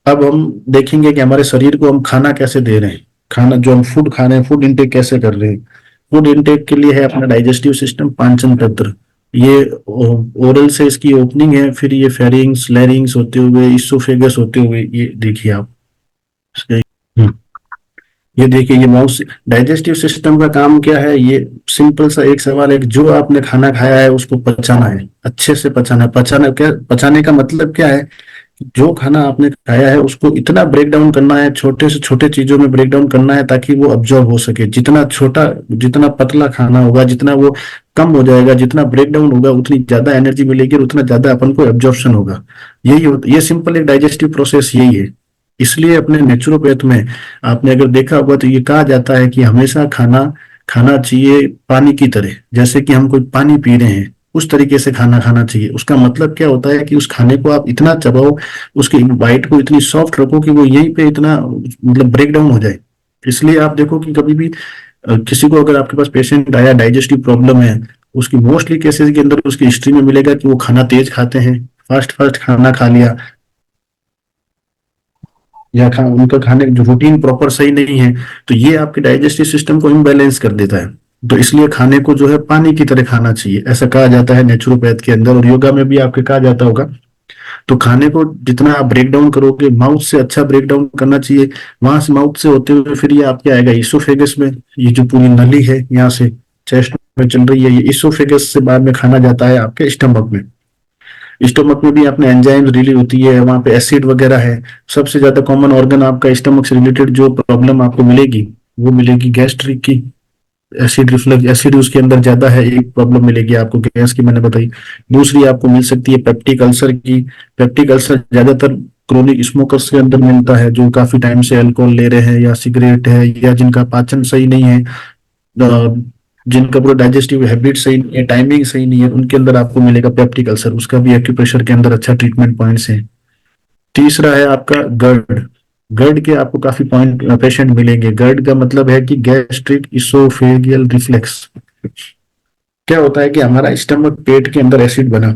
अब हम देखेंगे कि हमारे शरीर को हम खाना कैसे दे रहे हैं, खाना जो हम फूड खा रहे हैं, फूड इनटेक कैसे कर रहे हैं। फूड इनटेक के लिए है अपना डाइजेस्टिव सिस्टम, पाचन तंत्र। ये ओरल से इसकी ओपनिंग है, फिर ये फेरिंग्स लैरिंग्स होते हुए इसोफेगस होते हुए, ये देखिए आप। हम्म, ये देखिए ये माउस। डाइजेस्टिव सिस्टम का काम क्या है, ये सिंपल सा एक सवाल है कि जो आपने खाना खाया है उसको पचाना है, अच्छे से पचाना है। पचाना क्या, पचाने का मतलब क्या है, जो खाना आपने खाया है उसको इतना ब्रेक डाउन करना है, छोटे से छोटे चीजों में ब्रेक डाउन करना है ताकि वो अब्जॉर्ब हो सके। जितना छोटा, जितना पतला खाना होगा, जितना वो कम हो जाएगा, जितना ब्रेक डाउन होगा, उतनी ज्यादा एनर्जी मिलेगी और उतना ज्यादा अपन को एब्जॉर्प्शन होगा। ये सिंपल एक डाइजेस्टिव प्रोसेस यही है। इसलिए अपने नेचुरोपैथ में आपने अगर देखा होगा तो ये कहा जाता है कि हमेशा खाना खाना चाहिए पानी की तरह, जैसे कि हम कोई पानी पी रहे हैं उस तरीके से खाना खाना चाहिए। उसका मतलब क्या होता है कि उस खाने को आप इतना चबाओ, उसकी बाइट को इतनी सॉफ्ट रखो कि वो यहीं पे इतना मतलब ब्रेक डाउन हो जाए। इसलिए आप देखो कि कभी भी किसी को अगर आपके पास पेशेंट आया डाइजेस्टिव प्रॉब्लम है, उसकी मोस्टली केसेस के अंदर उसकी हिस्ट्री में मिलेगा कि वो खाना तेज खाते हैं, फास्ट फास्ट खाना खा लिया, या उनका खाने का जो रूटीन प्रॉपर सही नहीं है। तो ये आपके डाइजेस्टिव सिस्टम को इम्बैलेंस कर देता है। तो इसलिए खाने को जो है पानी की तरह खाना चाहिए, ऐसा कहा जाता है नेचुरोपैथ के अंदर, और योगा में भी आपके कहा जाता होगा। तो खाने को जितना आप ब्रेक डाउन करोगे, माउथ से अच्छा ब्रेक डाउन करना चाहिए। वहां से माउथ से होते हुए फिर ये आपके आएगा इसोफेगस में। ये जो पूरी नली है यहाँ से चेस्ट में चल रही है, ये इसोफेगस से बाद में खाना जाता है आपके स्टमक में। स्टमक में भी अपने एंजाइम रिलीज होती है, वहां पे एसिड वगैरह है। सबसे ज्यादा कॉमन ऑर्गन आपका स्टमक से रिलेटेड जो प्रॉब्लम आपको मिलेगी वो मिलेगी गैस्ट्रिक की। एसिड रिफ्लक्स, एसिड उसके अंदर ज्यादा है, एक प्रॉब्लम मिलेगी आपको गैस की, मैंने बताई। दूसरी आपको मिल सकती है पेप्टिक अल्सर की। पेप्टिक अल्सर ज्यादातर क्रोनिक स्मोकर्स के अंदर मिलता है, जो काफी टाइम से अल्कोहल ले रहे हैं या सिगरेट है, या जिनका पाचन सही नहीं है, जिनका पूरा डाइजेस्टिव हैबिट सही नहीं है, टाइमिंग सही नहीं है, उनके अंदर आपको मिलेगा पेप्टिक अल्सर। उसका भी एक्यूप्रेशर के अंदर अच्छा ट्रीटमेंट पॉइंट्स है। तीसरा है आपका गर्ड। गर्ड के आपको काफी पॉइंट पेशेंट मिलेंगे। गर्ड का मतलब है कि गैस्ट्रिक इसोफेगियल रिफ्लेक्स। क्या होता है कि हमारा स्टमक, पेट के अंदर एसिड बना,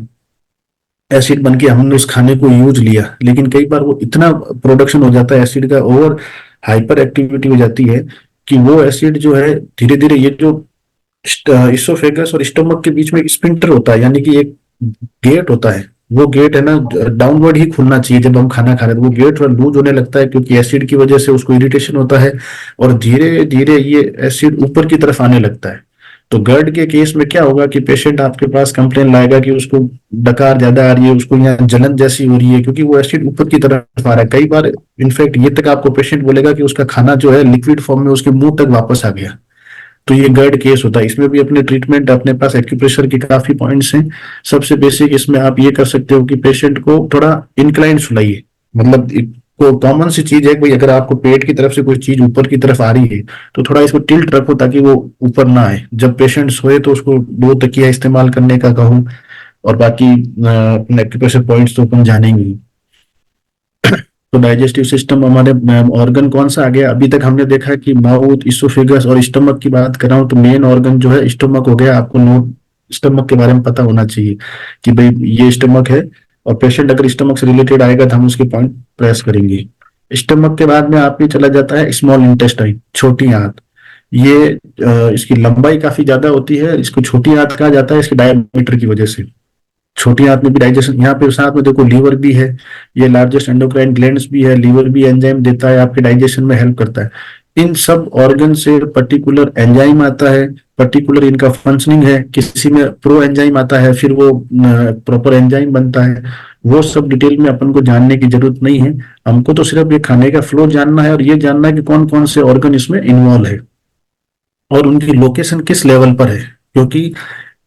एसिड बन के हमने उस खाने को यूज लिया, लेकिन कई बार वो इतना प्रोडक्शन हो जाता है एसिड का, ओवर हाइपर एक्टिविटी हो जाती है कि वो एसिड जो है धीरे धीरे, ये जो इसोफेगस और स्टमक के बीच में एक स्पिंटर होता है, यानी कि एक गेट होता है, वो गेट है ना डाउनवर्ड ही खुलना चाहिए जब हम खाना खा रहे हैं, तो वो गेट थोड़ा लूज होने लगता है क्योंकि एसिड की वजह से उसको इरिटेशन होता है, और धीरे धीरे ये एसिड ऊपर की तरफ आने लगता है। तो गर्ड के केस में क्या होगा कि पेशेंट आपके पास कंप्लेन लाएगा कि उसको डकार ज्यादा आ रही है, उसको यहाँ जलन जैसी हो रही है, क्योंकि वो एसिड ऊपर की तरफ आ रहा है। कई बार इनफैक्ट ये तक आपको पेशेंट बोलेगा कि उसका खाना जो है लिक्विड फॉर्म में उसके मुंह तक वापस आ गया। तो ये गर्ड केस होता है। इसमें भी अपने ट्रीटमेंट, अपने पास एक्यूप्रेशर के काफी पॉइंट्स हैं। सबसे बेसिक इसमें आप ये कर सकते हो कि पेशेंट को थोड़ा इंक्लाइन सुलाइए। मतलब को कॉमन सी चीज है कोई, अगर आपको पेट की तरफ से कोई चीज ऊपर की तरफ आ रही है तो थोड़ा इसको टिल्ट रखो ताकि वो ऊपर ना आए। जब पेशेंट सोए तो उसको दो तकिया इस्तेमाल करने का कहूँ, और बाकी अपने एक्यूप्रेशर पॉइंट्स तो अपन जानेंगे ही। तो डाइजेस्टिव सिस्टम हमारे ऑर्गन कौन सा आ गया, अभी तक हमने देखा कि माउथ, इसोफेगस और स्टमक की बात कर रहा हूँ, तो मेन ऑर्गन जो है स्टमक हो गया। आपको नोट स्टमक के बारे में पता होना चाहिए कि भाई ये स्टमक है, और पेशेंट अगर स्टमक से रिलेटेड आएगा तो हम उसके पॉइंट प्रेस करेंगे। स्टमक के बाद में आपके चला जाता है स्मॉल इंटेस्टाइन, छोटी आंत। ये इसकी लंबाई काफी ज्यादा होती है, इसको छोटी आंत कहा जाता है इसके डायमीटर की वजह से। छोटी आंत में भी डाइजेशन, यहाँ पे साथ में देखो लीवर भी है, ये लार्जेस्ट एंडोक्राइन ग्लैंड्स भी है, लीवर भी एंजाइम देता है, आपके डाइजेशन में हेल्प करता है। इन सब ऑर्गन से पर्टिकुलर एंजाइम आता है, पर्टिकुलर इनका फंक्शनिंग है। किसी में प्रो एंजाइम आता है, फिर वो प्रॉपर एंजाइम बनता है। वो सब डिटेल में अपन को जानने की जरूरत नहीं है। हमको तो सिर्फ ये खाने का फ्लो जानना है, और ये जानना है कि कौन कौन से ऑर्गन इसमें इन्वॉल्व है और उनकी लोकेशन किस लेवल पर है। क्योंकि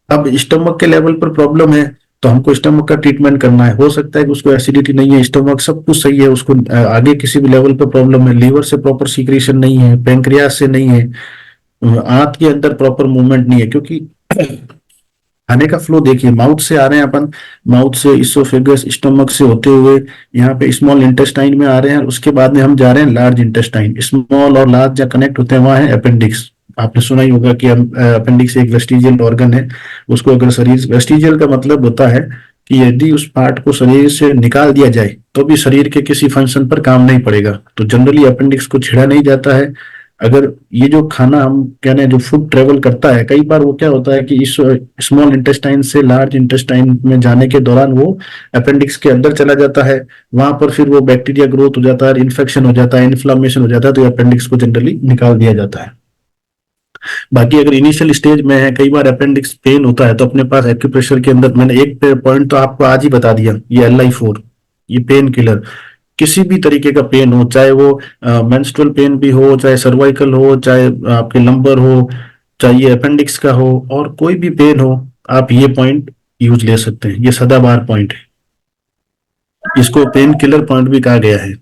अब स्टमक के लेवल पर प्रॉब्लम है तो हमको स्टमक का ट्रीटमेंट करना है। हो सकता है कि उसको एसिडिटी नहीं है, स्टमक सब कुछ सही है, उसको आगे किसी भी लेवल पर प्रॉब्लम है, लीवर से प्रॉपर सीक्रेशन नहीं है, पेंक्रियास से नहीं है, आंत के अंदर प्रॉपर मूवमेंट नहीं है। क्योंकि खाने का फ्लो देखिए, माउथ से आ रहे हैं अपन, माउथ से इसोफेगस स्टमक से होते हुए यहाँ पे स्मॉल इंटेस्टाइन में आ रहे हैं, उसके बाद में हम जा रहे हैं लार्ज इंटेस्टाइन। स्मॉल और लार्ज जहाँ कनेक्ट होते हैं वहां है अपेंडिक्स। आपने सुना ही होगा कि अपेंडिक्स एक वेस्टिजियल ऑर्गन है। उसको अगर शरीर, वेस्टिजियल का मतलब होता है कि यदि उस पार्ट को शरीर से निकाल दिया जाए तो भी शरीर के किसी फंक्शन पर काम नहीं पड़ेगा। तो जनरली अपेंडिक्स को छेड़ा नहीं जाता है। अगर ये जो खाना हम कह रहे हैं, जो फूड ट्रेवल करता है, कई बार वो क्या होता है कि इस स्मॉल इंटेस्टाइन से लार्ज इंटेस्टाइन में जाने के दौरान वो अपेंडिक्स के अंदर चला जाता है। वहां पर फिर वो बैक्टीरिया ग्रोथ हो जाता है, इन्फेक्शन हो जाता है, इन्फ्लामेशन हो जाता है, तो अपेंडिक्स को जनरली निकाल दिया जाता है। बाकी अगर इनिशियल स्टेज में है, कई बार अपेंडिक्स पेन होता है, तो अपने पास एक्यूप्रेशर के अंदर मैंने एक पॉइंट तो आपको आज ही बता दिया, ये LI4, ये पेन किलर। किसी भी तरीके का पेन हो, चाहे वो मेंस्ट्रुअल पेन भी हो, चाहे सर्वाइकल हो, चाहे आपके लंबर हो, चाहे ये अपेंडिक्स का हो, और कोई भी पेन हो, आप ये पॉइंट यूज ले सकते हैं। ये सदाबहार पॉइंट है, इसको पेन किलर पॉइंट भी कहा गया है।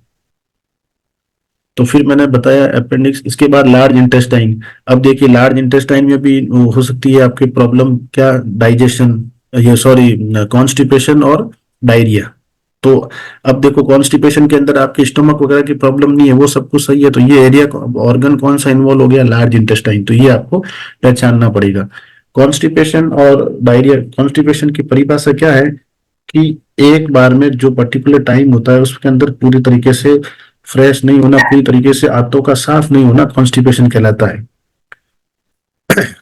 तो फिर मैंने बताया अपेंडिक्स, इसके बाद लार्ज इंटेस्टाइन। अब देखिए लार्ज इंटेस्टाइन में भी हो सकती है आपकी प्रॉब्लम, क्या, डाइजेशन, ये सॉरी कॉन्स्टिपेशन और डायरिया। तो अब देखो कॉन्स्टिपेशन के अंदर आपके स्टमक वगैरह की प्रॉब्लम नहीं है, वो सब कुछ सही है, तो ये एरिया ऑर्गन कौन सा इन्वॉल्व हो गया, लार्ज इंटेस्टाइन, तो ये आपको पहचानना पड़ेगा। कॉन्स्टिपेशन और डायरिया, कॉन्स्टिपेशन की परिभाषा क्या है कि एक बार में जो पर्टिकुलर टाइम होता है उसके अंदर पूरी तरीके से फ्रेश नहीं होना, पूरी तरीके से आंतों का साफ नहीं होना, कॉन्स्टिपेशन कहलाता है।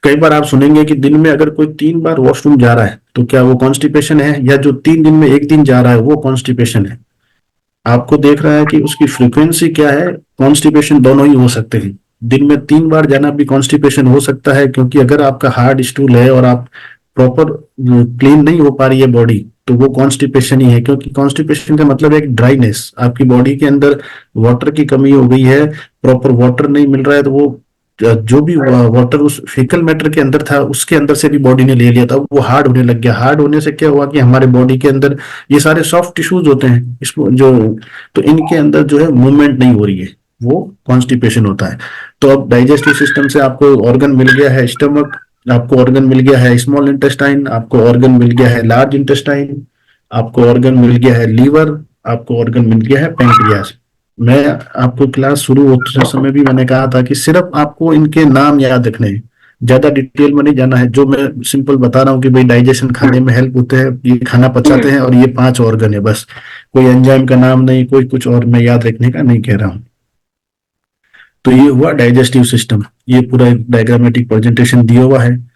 कई बार आप सुनेंगे कि दिन में अगर कोई 3 बार वॉशरूम जा रहा है तो क्या वो कॉन्स्टिपेशन है, या जो 3 दिन में एक दिन जा रहा है वो कॉन्स्टिपेशन है। आपको देख रहा है कि उसकी फ्रीक्वेंसी क्या है, कॉन्स्टिपेशन दोनों ही हो सकते हैं। दिन में 3 बार जाना भी कॉन्स्टिपेशन हो सकता है, क्योंकि अगर आपका हार्ड स्टूल है और आप प्रॉपर क्लीन नहीं हो पा रही है बॉडी, तो वो कॉन्स्टिपेशन ही है। क्योंकि कॉन्स्टिपेशन का मतलब एक ड्राइनेस, आपकी बॉडी के अंदर वाटर की कमी हो गई है, प्रॉपर वाटर नहीं मिल रहा है, तो वो जो भी वाटर उस फीकल मैटर के अंदर था उसके अंदर से भी बॉडी ने ले लिया था, वो हार्ड होने लग गया। हार्ड होने से क्या हुआ कि हमारे बॉडी के अंदर ये सारे सॉफ्ट टिश्यूज होते हैं, इसको जो, तो इनके अंदर जो है मूवमेंट नहीं हो रही है, वो कॉन्स्टिपेशन होता है। तो अब डाइजेस्टिव सिस्टम से आपको ऑर्गन मिल गया है स्टमक, आपको ऑर्गन मिल गया है स्मॉल इंटेस्टाइन, आपको ऑर्गन मिल गया है लार्ज इंटेस्टाइन, आपको ऑर्गन मिल गया है लीवर, आपको ऑर्गन मिल गया है पेंक्रियास। मैं आपको क्लास शुरू होते समय भी मैंने कहा था कि सिर्फ आपको इनके नाम याद रखने हैं, ज्यादा डिटेल में नहीं जाना है। जो मैं सिंपल बता रहा हूँ कि भाई डाइजेशन खाने में हेल्प होते हैं, ये खाना पचाते हैं, और ये 5 ऑर्गन है बस, कोई एंजाइम का नाम नहीं, कोई कुछ और मैं याद रखने का नहीं कह रहा हूँ। तो ये हुआ डाइजेस्टिव सिस्टम, ये पूरा एक डायग्रामेटिक प्रेजेंटेशन दिया हुआ है।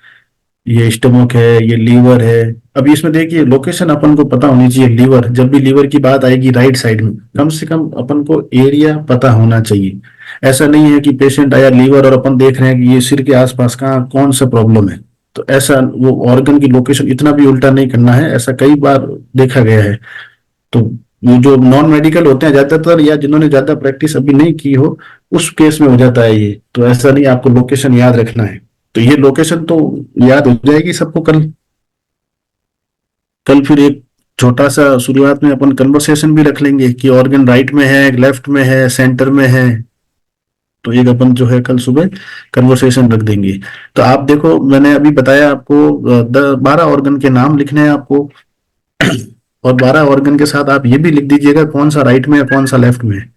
ये स्टमक है, ये लीवर है। अब इसमें देखिए लोकेशन अपन को पता होनी चाहिए। लीवर, जब भी लीवर की बात आएगी राइट साइड में, कम से कम अपन को एरिया पता होना चाहिए। ऐसा नहीं है कि पेशेंट आया लीवर और अपन देख रहे हैं कि ये सिर के आसपास कहाँ कौन सा प्रॉब्लम है, तो ऐसा वो ऑर्गन की लोकेशन इतना भी उल्टा नहीं करना है, ऐसा कई बार देखा गया है। तो वो जो नॉन मेडिकल होते हैं ज्यादातर, या जिन्होंने ज्यादा प्रैक्टिस अभी नहीं की हो, उस केस में हो जाता है ये। तो ऐसा नहीं, आपको लोकेशन याद रखना है। तो ये लोकेशन तो याद हो जाएगी सबको कल। कल फिर एक छोटा सा शुरुआत में अपन कन्वर्सेशन भी रख लेंगे कि ऑर्गन राइट में है, लेफ्ट में है, सेंटर में है। तो एक अपन जो है कल सुबह कन्वर्सेशन रख देंगे। तो आप देखो मैंने अभी बताया आपको 12 ऑर्गन के नाम लिखने हैं आपको, और 12 ऑर्गन के साथ आप ये भी लिख दीजिएगा कौन सा राइट में है कौन सा लेफ्ट में है।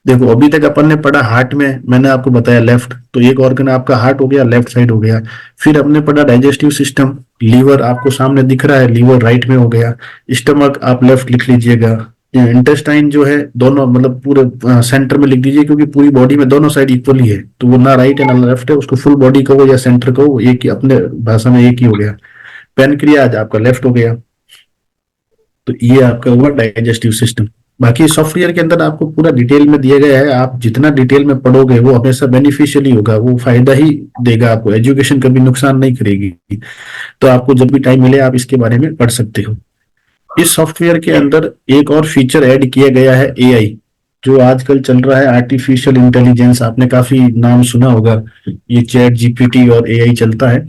देखो अभी तक अपन ने पढ़ा हार्ट में, मैंने आपको बताया लेफ्ट, तो एक ऑर्गन आपका हार्ट हो गया, लेफ्ट साइड हो गया। फिर हमने पढ़ा डाइजेस्टिव सिस्टम, लीवर आपको सामने दिख रहा है, लीवर राइट में हो गया। स्टमक आप लेफ्ट लिख लीजिएगा। इंटेस्टाइन जो है दोनों मतलब पूरे सेंटर में लिख दीजिए, क्योंकि पूरी बॉडी में दोनों साइड इक्वली है, तो वो ना राइट है ना लेफ्ट है, उसको फुल बॉडी कहो या सेंटर कहो, एक ही अपने भाषा में एक ही हो गया। पेनक्रियाज आपका लेफ्ट हो गया। तो ये आपका हुआ डाइजेस्टिव सिस्टम। बाकी सॉफ्टवेयर के अंदर आपको पूरा डिटेल में दिया गया है, आप जितना डिटेल में पढ़ोगे वो हमेशा बेनिफिशियल ही होगा, वो फायदा ही देगा आपको, एजुकेशन कभी नुकसान नहीं करेगी। तो आपको जब भी टाइम मिले आप इसके बारे में पढ़ सकते हो। इस सॉफ्टवेयर के अंदर एक और फीचर ऐड किया गया है, एआई, जो आजकल चल रहा है आर्टिफिशियल इंटेलिजेंस, आपने काफी नाम सुना होगा, ये चैट जीपीटी और एआई चलता है।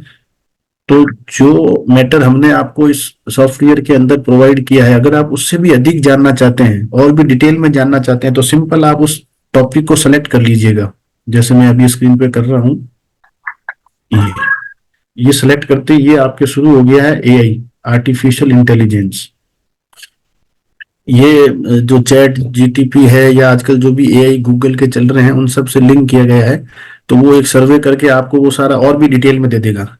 तो जो मैटर हमने आपको इस सॉफ्टवेयर के अंदर प्रोवाइड किया है, अगर आप उससे भी अधिक जानना चाहते हैं और भी डिटेल में जानना चाहते हैं, तो सिंपल आप उस टॉपिक को सेलेक्ट कर लीजिएगा। जैसे मैं अभी स्क्रीन पे कर रहा हूँ, ये सेलेक्ट करते ही ये आपके शुरू हो गया है एआई, आर्टिफिशियल इंटेलिजेंस। ये जो चैट जीटीपी है या आजकल जो भी एआई गूगल के चल रहे हैं उन सब से लिंक किया गया है। तो वो एक सर्वे करके आपको वो सारा और भी डिटेल में दे देगा।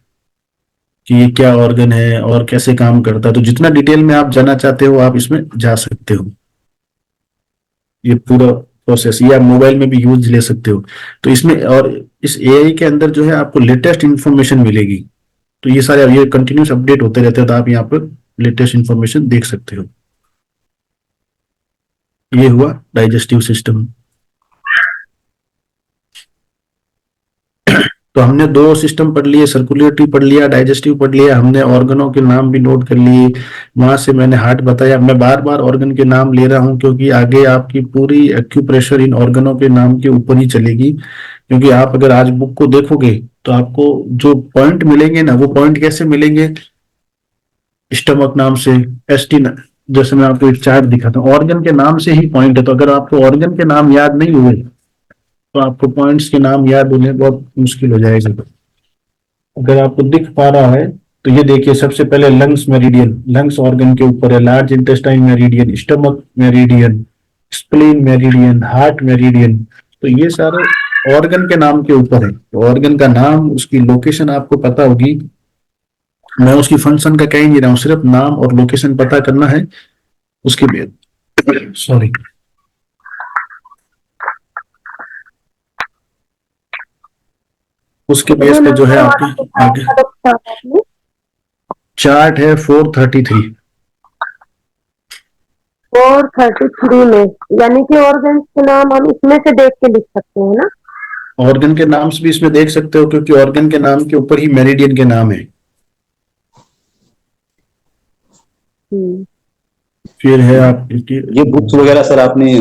कि ये क्या ऑर्गन है और कैसे काम करता है। तो जितना डिटेल में आप जानना चाहते हो आप इसमें जा सकते हो। ये पूरा प्रोसेस ये आप मोबाइल में भी यूज ले सकते हो। तो इसमें और इस एआई के अंदर जो है आपको लेटेस्ट इंफॉर्मेशन मिलेगी। तो ये सारे ये कंटिन्यूस अपडेट होते रहते हैं, तो आप यहाँ पर लेटेस्ट इंफॉर्मेशन देख सकते हो। ये हुआ डाइजेस्टिव सिस्टम। तो हमने दो सिस्टम पढ़ लिए, सर्कुलेटरी पढ़ लिया, डाइजेस्टिव पढ़ लिया, हमने ऑर्गनों के नाम भी नोट कर लिए। वहां से मैंने हार्ट बताया। मैं बार बार ऑर्गन के नाम ले रहा हूं क्योंकि आगे आपकी पूरी एक्यूप्रेशर इन ऑर्गनों के नाम के ऊपर ही चलेगी। क्योंकि आप अगर आज बुक को देखोगे तो आपको जो पॉइंट मिलेंगे ना, वो पॉइंट कैसे मिलेंगे? स्टमक नाम से, एस्टिन, जैसे मैं आपको एक चार्ट दिखाता हूँ, ऑर्गन के नाम से ही पॉइंट है। तो अगर आपको ऑर्गन के नाम याद नहीं हुए तो आपको पॉइंट्स के नाम याद होने बहुत मुश्किल हो जाएगा। अगर आपको दिख पा रहा है तो ये देखिए, सबसे पहले लंग्स मेरिडियन, लंग्स ऑर्गन के ऊपर है। Large intestine meridian, stomach meridian, spleen meridian, heart meridian. तो ये सारे ऑर्गन के नाम के ऊपर है। तो ऑर्गन का नाम, उसकी लोकेशन आपको पता होगी। मैं उसकी फंक्शन का कह ही नहीं रहा हूँ, सिर्फ नाम और लोकेशन पता करना है। उसके बाद सॉरी, उसके बेस कितने पे जो है नंबर वाला आपकी बताया आगे था डॉक्टर साहब आपने? चार्ट है 433। 433 में, यानी कि ऑर्गन्स के नाम हम इसमें से देख के लिख सकते हैं ना? ऑर्गन के नाम से भी इसमें देख सकते हो, क्योंकि ऑर्गन के नाम के ऊपर ही मेरिडियन के नाम है। हम्म। फिर है आपकी, ये बुक्स वगैरह सर आपने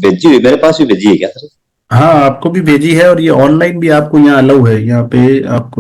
भेजी हुई, मेरे पास भी भेजी है क्या सर? हाँ आपको भी भेजी है, और ये ऑनलाइन भी आपको यहाँ अलाउ है। यहाँ पे आपको